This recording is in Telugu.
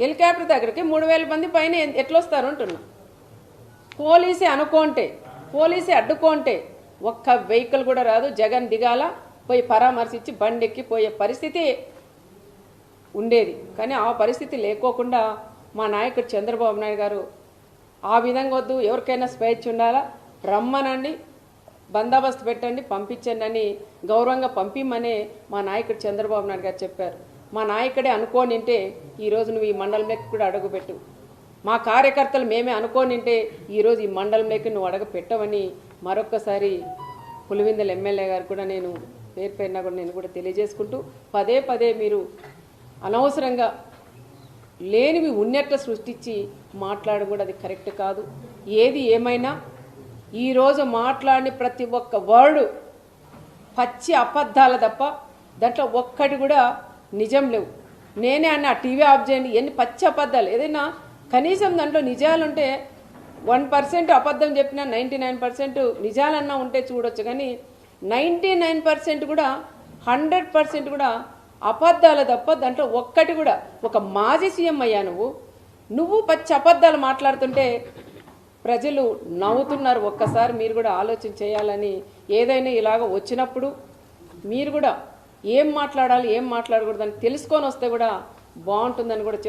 హెలికాప్టర్ దగ్గరికి 3000 మంది పైన ఎట్లా వస్తారు అంటున్నా. పోలీసే అనుకోంటే, పోలీసే అడ్డుకోంటే ఒక్క వెహికల్ కూడా రాదు. జగన్ దిగాల, పోయి పరామర్శించి బండెక్కి పోయే పరిస్థితి ఉండేది. కానీ ఆ పరిస్థితి లేకోకుండా మా నాయకుడు చంద్రబాబు నాయుడు గారు ఆ విధంగా వద్దు, ఎవరికైనా స్వేచ్ఛ ఉండాలా, రమ్మనండి, బందోబస్తు పెట్టండి, పంపించండి అని గౌరవంగా పంపిమ్మనే మా నాయకుడు చంద్రబాబు నాయుడు గారు చెప్పారు. మా నాయకుడే అనుకోనింటే ఈరోజు నువ్వు ఈ మండలంలోకి కూడా అడుగుపెట్టు, మా కార్యకర్తలు మేమే అనుకోనింటే ఈరోజు ఈ మండలంలోకి నువ్వు అడుగు పెట్టవని మరొక్కసారి పులివెందుల ఎమ్మెల్యే గారు కూడా నేను పేరు పేరున కూడా నేను కూడా తెలియజేసుకుంటూ, పదే పదే మీరు అనవసరంగా లేనివి ఉన్నట్లు సృష్టించి మాట్లాడడం కూడా అది కరెక్ట్ కాదు. ఏది ఏమైనా ఈరోజు మాట్లాడిన ప్రతి ఒక్క వర్డు పచ్చి అబద్ధాల తప్ప దాంట్లో ఒక్కటి కూడా నిజం లేవు. నేనే అన్న టీవీ ఆఫ్ చేయండి, ఎన్ని పచ్చి అబద్ధాలు. ఏదైనా కనీసం దాంట్లో నిజాలుంటే 1% అబద్ధం చెప్పినా 99% నిజాలన్నా ఉంటే చూడొచ్చు. కానీ 99% కూడా 100% కూడా అబద్ధాలు తప్ప దాంట్లో ఒక్కటి కూడా. ఒక మాజీ సీఎం అయ్యా నువ్వు పచ్చి అబద్ధాలు మాట్లాడుతుంటే ప్రజలు నవ్వుతున్నారు. ఒక్కసారి మీరు కూడా ఆలోచన చేయాలని, ఏదైనా ఇలాగ వచ్చినప్పుడు మీరు కూడా ఏం మాట్లాడాలి ఏం మాట్లాడకూడదని తెలుసుకొని వస్తే కూడా బాగుంటుందని కూడా